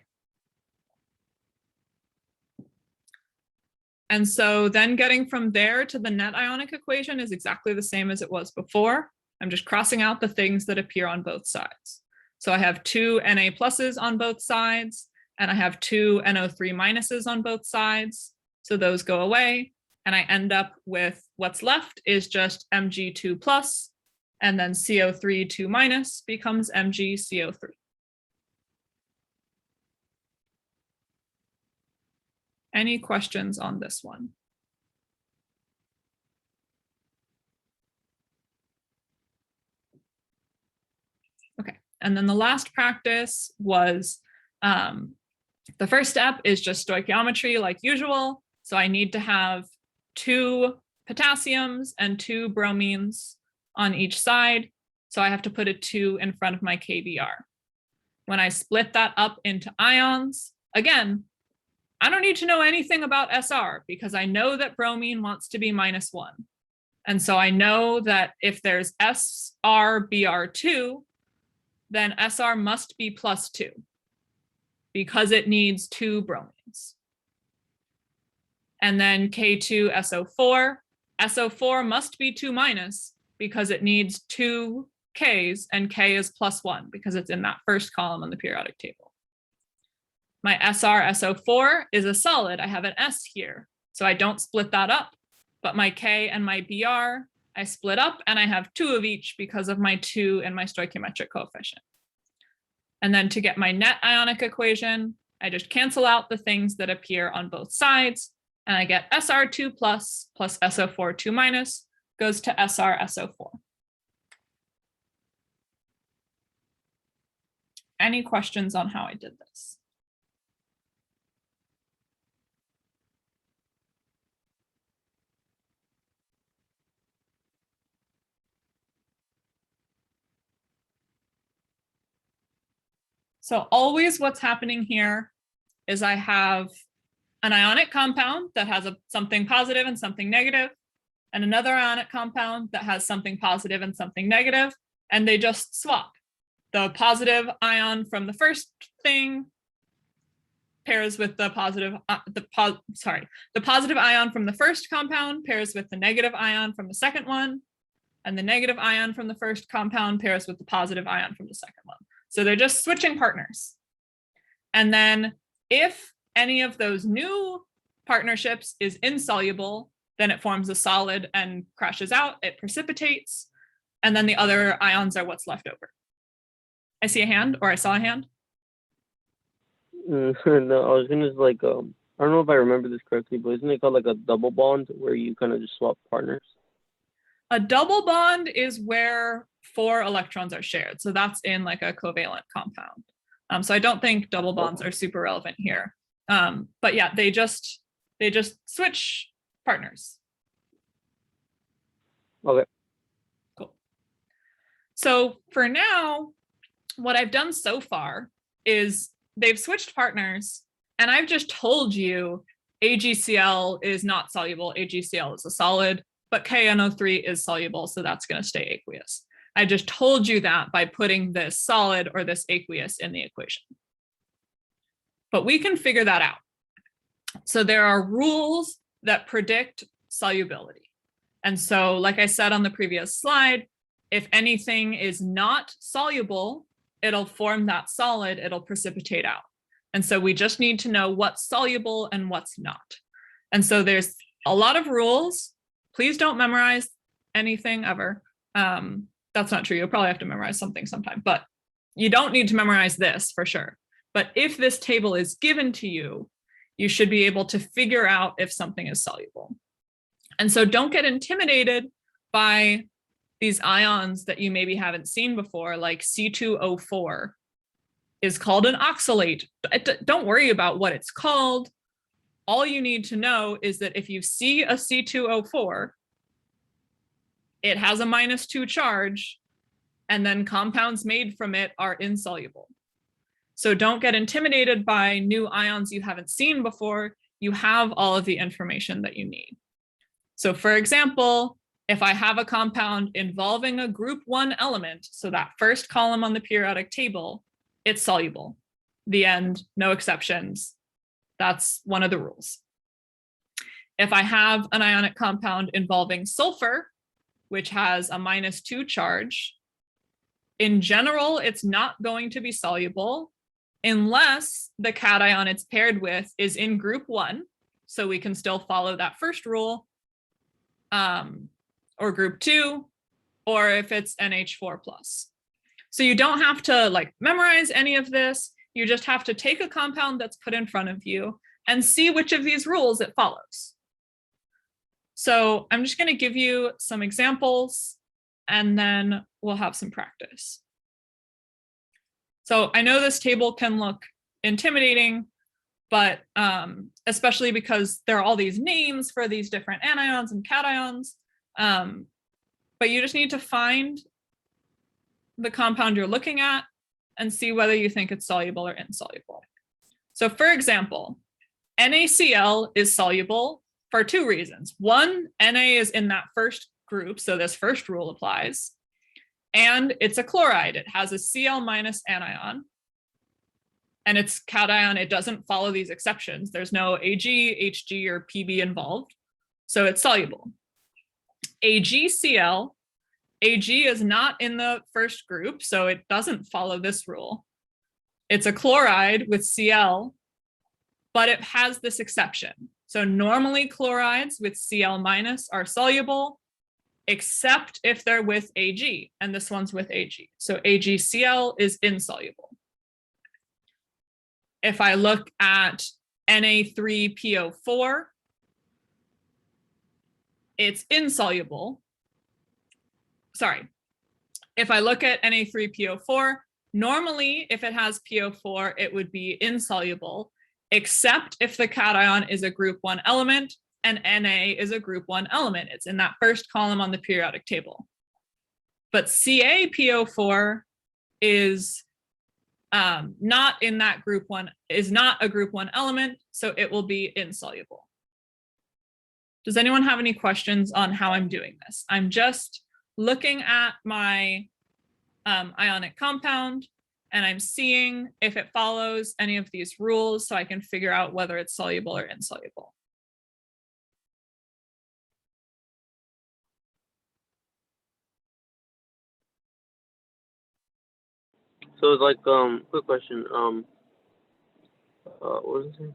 And so then getting from there to the net ionic equation is exactly the same as it was before. I'm just crossing out the things that appear on both sides. So I have 2 Na pluses on both sides, and I have 2 NO3 minuses on both sides. So those go away, and I end up with what's left is just Mg2 plus, and then CO3 2 minus becomes MgCO3. Any questions on this one? Okay, and then the last practice was the first step is just stoichiometry like usual. So I need to have 2 potassiums and 2 bromines on each side. So I have to put a 2 in front of my KBr. When I split that up into ions, again, I don't need to know anything about SR because I know that bromine wants to be -1. And so I know that if there's SRBr2, then SR must be +2 because it needs 2 bromines. And then K2SO4, SO4 must be 2 minus because it needs 2 Ks, and K is +1 because it's in that first column on the periodic table. My SRSO4 is a solid. I have an S here, so I don't split that up. But my K and my Br, I split up, and I have 2 of each because of my 2 and my stoichiometric coefficient. And then to get my net ionic equation, I just cancel out the things that appear on both sides, and I get SR2 plus SO4 2 minus goes to SRSO4. Any questions on how I did this? So always what's happening here is I have an ionic compound that has something positive and something negative, and another ionic compound that has something positive and something negative, and they just swap. The positive ion from the first thing pairs with the positive ion from the first compound pairs with the negative ion from the second one, and the negative ion from the first compound pairs with the positive ion from the second one. So they're just switching partners. And then if any of those new partnerships is insoluble, then it forms a solid and crashes out, it precipitates, and then the other ions are what's left over. I see a hand, or I saw a hand. No, I was gonna like I don't know if I remember this correctly, but isn't it called like a double bond where you kind of just swap partners? A double bond is where 4 electrons are shared. So that's in like a covalent compound. So I don't think double bonds are super relevant here. But yeah, they just switch partners. Okay. Cool. So for now, what I've done so far is they've switched partners, and I've just told you AgCl is not soluble, AgCl is a solid, but KNO3 is soluble, so that's going to stay aqueous. I just told you that by putting this solid or this aqueous in the equation. But we can figure that out. So there are rules that predict solubility. And so, like I said on the previous slide, if anything is not soluble, it'll form that solid, it'll precipitate out. And so we just need to know what's soluble and what's not. And so there's a lot of rules. Please don't memorize anything ever. That's not true. You'll probably have to memorize something sometime, but you don't need to memorize this for sure. But if this table is given to you, you should be able to figure out if something is soluble. And so don't get intimidated by these ions that you maybe haven't seen before, like C2O4 is called an oxalate. Don't worry about what it's called. All you need to know is that if you see a C2O4, it has a -2 charge, and then compounds made from it are insoluble. So don't get intimidated by new ions you haven't seen before. You have all of the information that you need. So for example, if I have a compound involving a group 1 element, so that first column on the periodic table, it's soluble. The end, no exceptions. That's one of the rules. If I have an ionic compound involving sulfur, which has a -2 charge, in general, it's not going to be soluble unless the cation it's paired with is in group 1. So we can still follow that first rule, or group 2, or if it's NH4+. So you don't have to like memorize any of this. You just have to take a compound that's put in front of you and see which of these rules it follows. So I'm just going to give you some examples, and then we'll have some practice. So I know this table can look intimidating, but especially because there are all these names for these different anions and cations. But you just need to find the compound you're looking at and see whether you think it's soluble or insoluble. So for example, NaCl is soluble for 2 reasons. One, Na is in that first group, so this first rule applies. And it's a chloride. It has a Cl- anion. And its cation, it doesn't follow these exceptions. There's no Ag, Hg, or Pb involved. So it's soluble. AgCl, Ag is not in the first group, so it doesn't follow this rule. It's a chloride with Cl, but it has this exception. So normally chlorides with Cl- are soluble, except if they're with Ag, and this one's with Ag. So AgCl is insoluble. If I look at Na3PO4, it's insoluble. Sorry. If I look at Na3PO4, normally if it has PO4, it would be insoluble, except if the cation is a group 1 element and Na is a group 1 element. It's in that first column on the periodic table. But CaPO4 is not in that group 1, is not a group 1 element, so it will be insoluble. Does anyone have any questions on how I'm doing this? I'm just looking at my ionic compound, and I'm seeing if it follows any of these rules so I can figure out whether it's soluble or insoluble. So it's like quick question. What was it?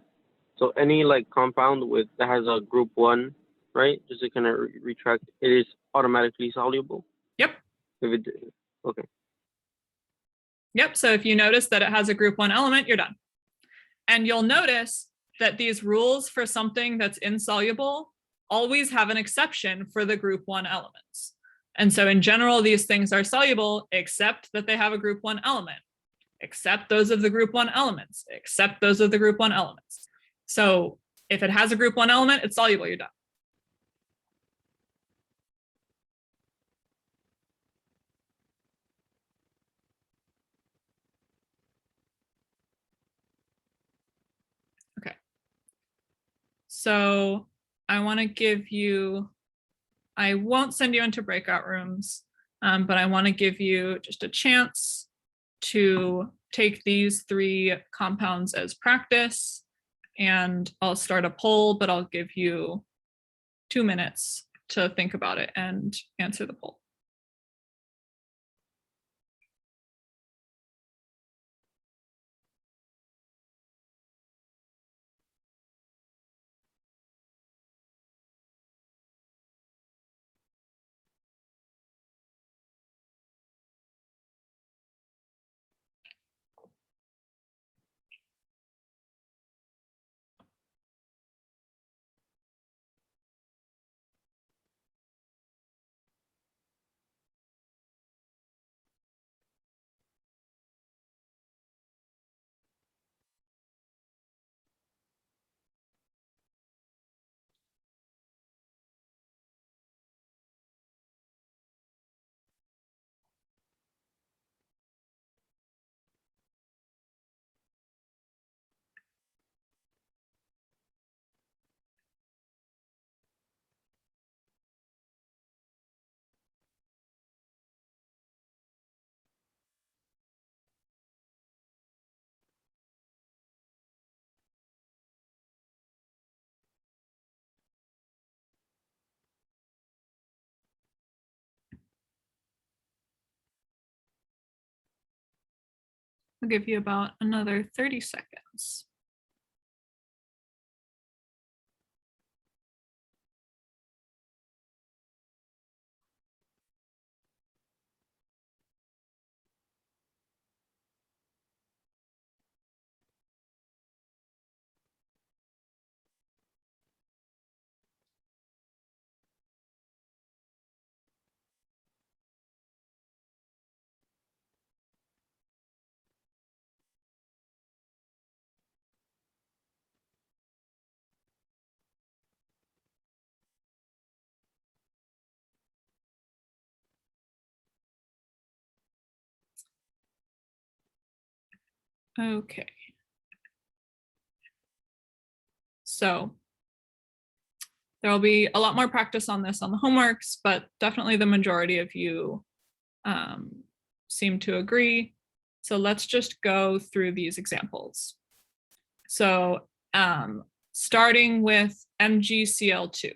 So any like compound with that has a group 1, right? Just to kind of retract, it is automatically soluble. Yep. If it okay. Yep. So if you notice that it has a group 1 element, you're done. And you'll notice that these rules for something that's insoluble always have an exception for the group 1 elements. And so in general, these things are soluble, except that they have a group 1 element, except those of the group 1 elements, except those of the group 1 elements. So if it has a group 1 element, it's soluble, you're done. Okay. So I want to give you, I won't send you into breakout rooms, but I want to give you just a chance to take these 3 compounds as practice, and I'll start a poll, but I'll give you 2 minutes to think about it and answer the poll. I'll give you about another 30 seconds. Okay. So there will be a lot more practice on this on the homeworks, but definitely the majority of you seem to agree. So let's just go through these examples. So starting with MgCl2.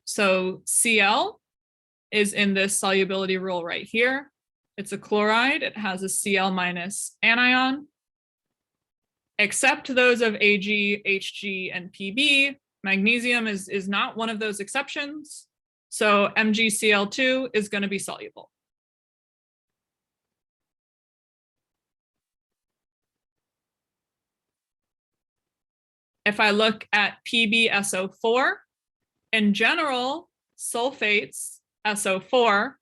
So Cl is in this solubility rule right here. It's a chloride. It has a Cl minus anion. Except those of Ag, Hg, and Pb, magnesium is not one of those exceptions. So MgCl2 is going to be soluble. If I look at PbSO4, in general, sulfates, SO4,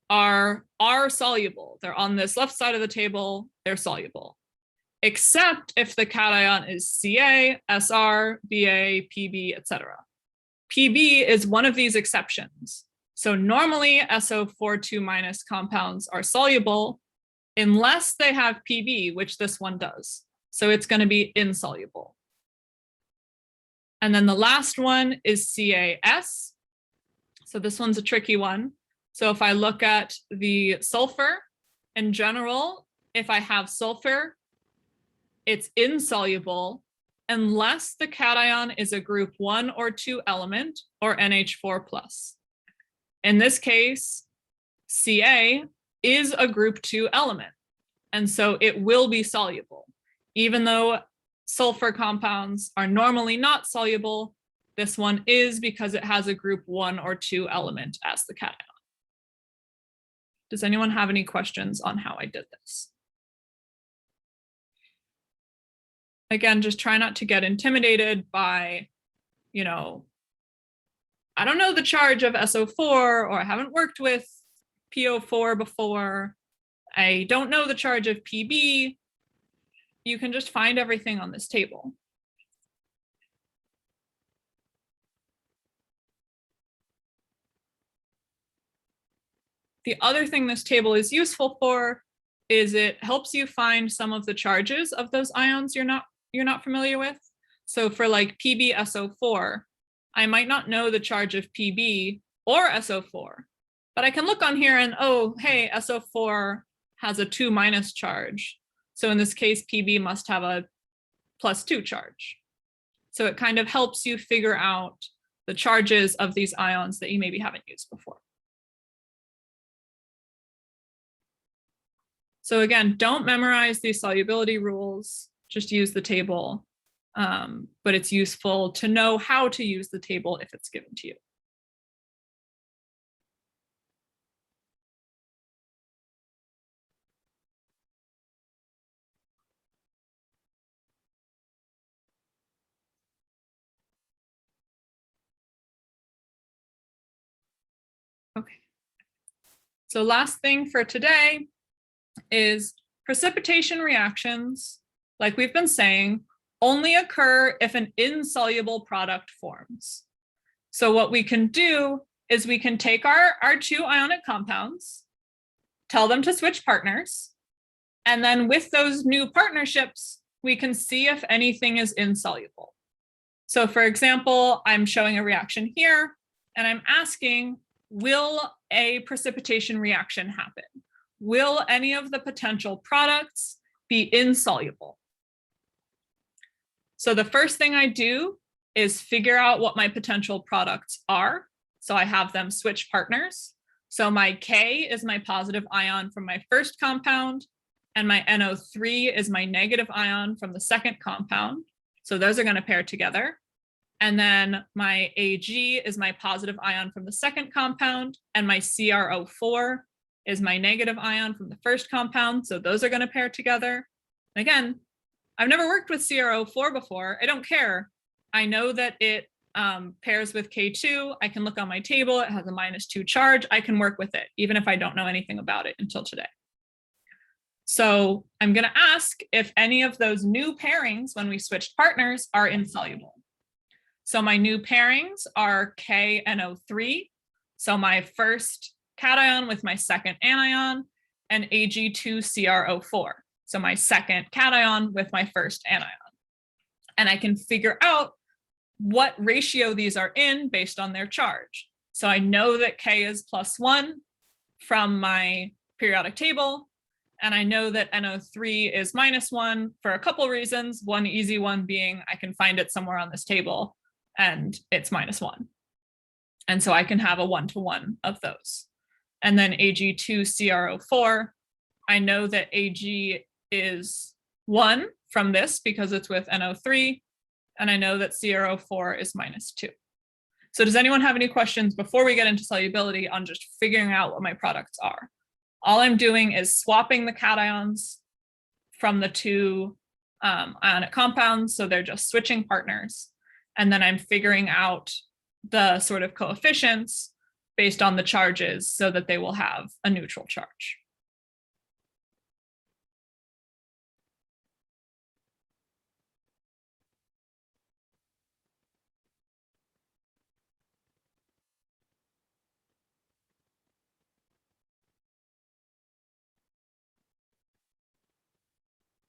are soluble. They're on this left side of the table, they're soluble. Except if the cation is Ca, Sr, Ba, Pb, etc. Pb is one of these exceptions. So normally SO42 minus compounds are soluble unless they have Pb, which this one does. So it's going to be insoluble. And then the last one is CaS. So this one's a tricky one. So if I look at the sulfur, in general, if I have sulfur, it's insoluble unless the cation is a group 1 or 2 element or NH4+. In this case, Ca is a group 2 element, and so it will be soluble. Even though sulfur compounds are normally not soluble, this one is because it has a group 1 or 2 element as the cation. Does anyone have any questions on how I did this? Again, just try not to get intimidated by, you know, I don't know the charge of SO4, or I haven't worked with PO4 before. I don't know the charge of PB. You can just find everything on this table. The other thing this table is useful for is it helps you find some of the charges of those ions you're not familiar with. So for like PbSO4, I might not know the charge of Pb or SO4, but I can look on here and, oh, hey, SO4 has a 2- charge. So in this case, Pb must have a +2 charge. So it kind of helps you figure out the charges of these ions that you maybe haven't used before. So again, don't memorize these solubility rules, just use the table. But it's useful to know how to use the table if it's given to you. Okay. So last thing for today is precipitation reactions, like we've been saying, only occur if an insoluble product forms. So what we can do is we can take our 2 ionic compounds, tell them to switch partners, and then with those new partnerships, we can see if anything is insoluble. So for example, I'm showing a reaction here, and I'm asking, will a precipitation reaction happen? Will any of the potential products be insoluble? So the first thing I do is figure out what my potential products are. So I have them switch partners. So my K is my positive ion from my first compound, and my NO3 is my negative ion from the second compound. So those are going to pair together. And then my Ag is my positive ion from the second compound, and my CrO4 is my negative ion from the first compound. So those are going to pair together. And again, I've never worked with CrO4 before. I don't care. I know that it pairs with K2. I can look on my table. It has a -2 charge. I can work with it, even if I don't know anything about it until today. So I'm going to ask if any of those new pairings when we switched partners are insoluble. So my new pairings are KNO3, so my first cation with my second anion, and Ag2CrO4, so my second cation with my first anion. And I can figure out what ratio these are in based on their charge. So I know that K is +1 from my periodic table, and I know that NO3 is -1 for a couple reasons. One easy one being I can find it somewhere on this table and it's -1. And so I can have a 1-to-1 of those. And then Ag2CrO4, I know that Ag is 1 from this because it's with NO3, and I know that CrO4 is -2. So does anyone have any questions before we get into solubility on just figuring out what my products are? All I'm doing is swapping the cations from the 2 ionic compounds, so they're just switching partners. And then I'm figuring out the sort of coefficients based on the charges so that they will have a neutral charge.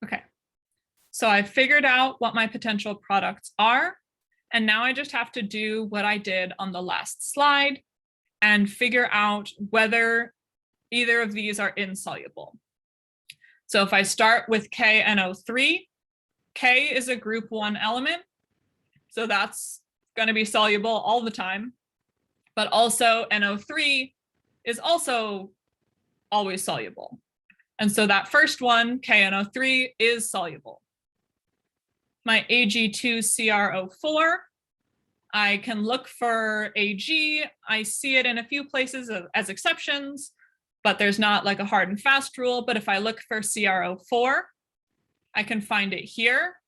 Okay, so I've figured out what my potential products are. And now I just have to do what I did on the last slide and figure out whether either of these are insoluble. So if I start with KNO3, K is a group 1 element. So that's going to be soluble all the time. But also NO3 is also always soluble. And so that first one, KNO3, is soluble. My Ag2CrO4, I can look for Ag. I see it in a few places as exceptions, but there's not like a hard and fast rule. But if I look for CrO4, I can find it here.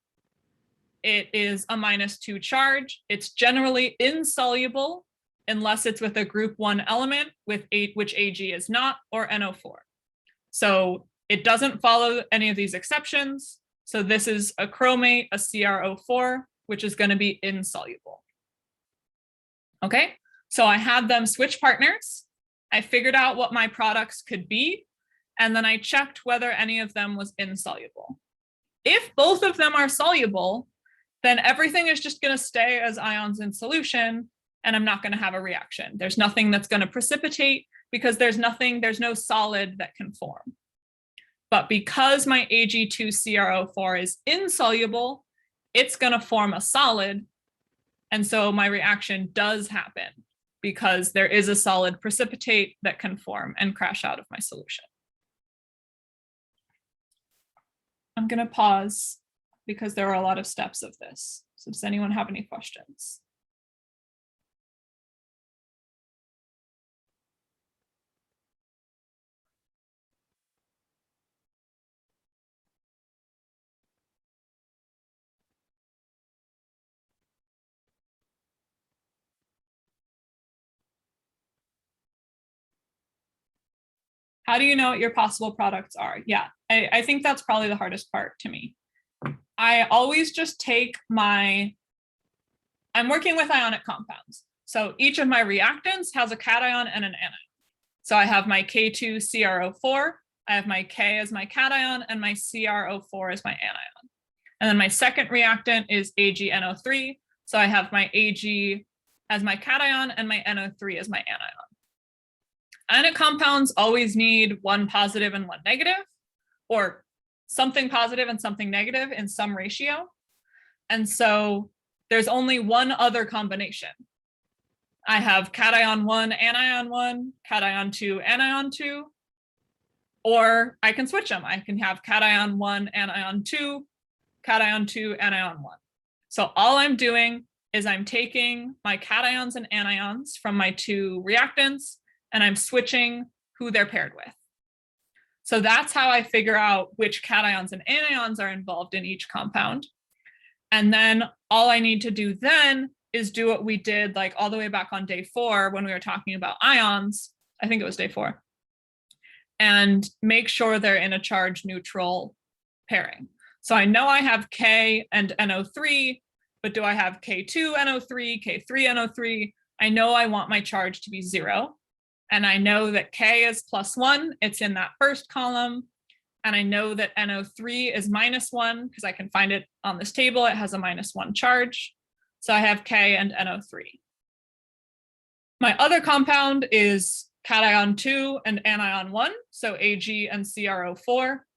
it is a -2 charge. It's generally insoluble unless it's with a group 1 element with which Ag is not, or NO4. So it doesn't follow any of these exceptions. So this is a chromate, a CrO4, which is going to be insoluble. Okay, so I had them switch partners. I figured out what my products could be, and then I checked whether any of them was insoluble. If both of them are soluble, then everything is just going to stay as ions in solution, and I'm not going to have a reaction. There's nothing that's going to precipitate because there's no solid that can form. But because my Ag2CrO4 is insoluble, it's going to form a solid. And so my reaction does happen because there is a solid precipitate that can form and crash out of my solution. I'm going to pause because there are a lot of steps of this. So does anyone have any questions? How do you know what your possible products are? Yeah, I think that's probably the hardest part to me. I always just take I'm working with ionic compounds. So each of my reactants has a cation and an anion. So I have my K2CrO4, I have my K as my cation, and my CrO4 as my anion. And then my second reactant is AgNO3. So I have my Ag as my cation and my NO3 as my anion. Ionic compounds always need one positive and one negative, or something positive and something negative in some ratio. And so there's only one other combination. I have cation 1, anion 1, cation 2, anion 2, or I can switch them. I can have cation 1, anion 2, cation 2, anion 1. So all I'm doing is I'm taking my cations and anions from my two reactants, and I'm switching who they're paired with. So that's how I figure out which cations and anions are involved in each compound. And then all I need to do then is do what we did like all the way back on day 4 when we were talking about ions. I think it was day 4. And make sure they're in a charge neutral pairing. So I know I have K and NO3, but do I have K2 NO3, K3 NO3? I know I want my charge to be 0. And I know that K is +1, it's in that first column. And I know that NO3 is -1 because I can find it on this table. It has a -1 charge. So I have K and NO3. My other compound is cation 2 and anion 1, so Ag and CrO4.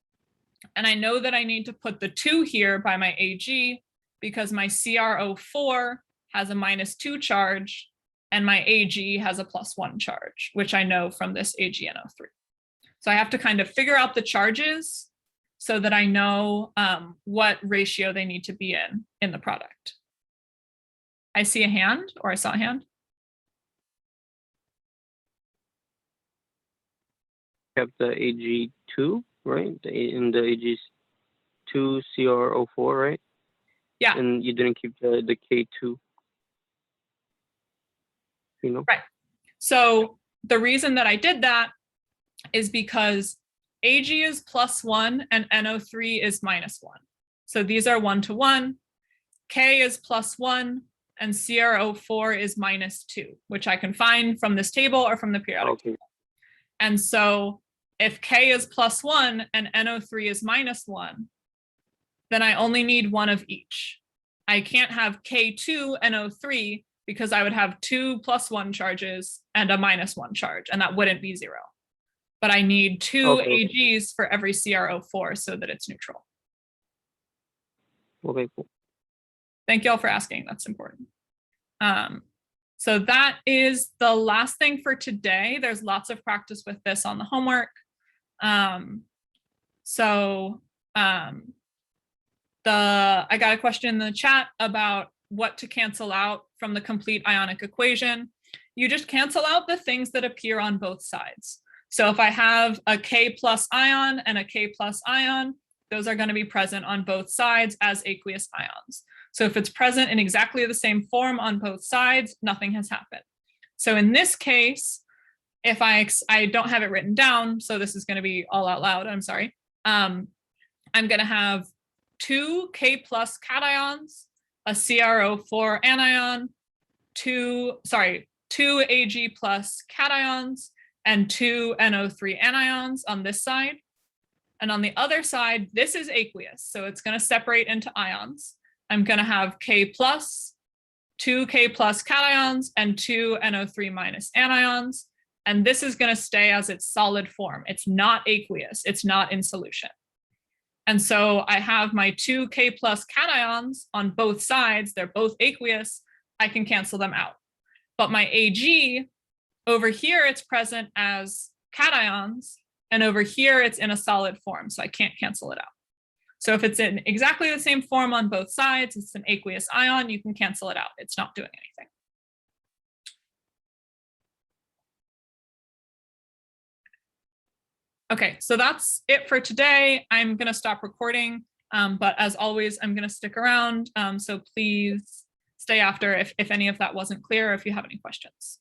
And I know that I need to put the 2 here by my Ag because my CrO4 has a -2 charge and my Ag has a +1 charge, which I know from this AgNO3. So I have to kind of figure out the charges so that I know what ratio they need to be in the product. I see a hand, or I saw a hand. You have the Ag2, right? In the Ag2 CrO4, right? Yeah. And you didn't keep the K2. You know? Right. So the reason that I did that is because Ag is +1 and NO3 is -1. So these are 1 to 1. K is +1 and CrO4 is -2, which I can find from this table or from the periodic table. And so if K is +1 and NO3 is -1, then I only need one of each. I can't have K2 NO3 because I would have 2 +1 charges and a -1 charge, and that wouldn't be 0. But I need 2 Ags for every CrO4 so that it's neutral. Okay, cool. Thank you all for asking. That's important. So that is the last thing for today. There's lots of practice with this on the homework. I got a question in the chat about what to cancel out from the complete ionic equation. You just cancel out the things that appear on both sides. So if I have a K+ ion and a K+ ion, those are going to be present on both sides as aqueous ions. So if it's present in exactly the same form on both sides, nothing has happened. So in this case, if I don't have it written down, so this is going to be all out loud, I'm sorry. I'm going to have 2 K plus cations, a CrO4 anion, 2 Ag plus cations, and 2 NO3 anions on this side. And on the other side, this is aqueous, so it's going to separate into ions. I'm going to have K plus, 2 K plus cations, and 2 NO3 minus anions. And this is going to stay as its solid form. It's not aqueous. It's not in solution. And so I have my 2 K plus cations on both sides. They're both aqueous. I can cancel them out. But my Ag, over here, it's present as cations. And over here, it's in a solid form. So I can't cancel it out. So if it's in exactly the same form on both sides, it's an aqueous ion, you can cancel it out. It's not doing anything. Okay, so that's it for today. I'm going to stop recording, but as always, I'm going to stick around. So please stay after if any of that wasn't clear, or if you have any questions.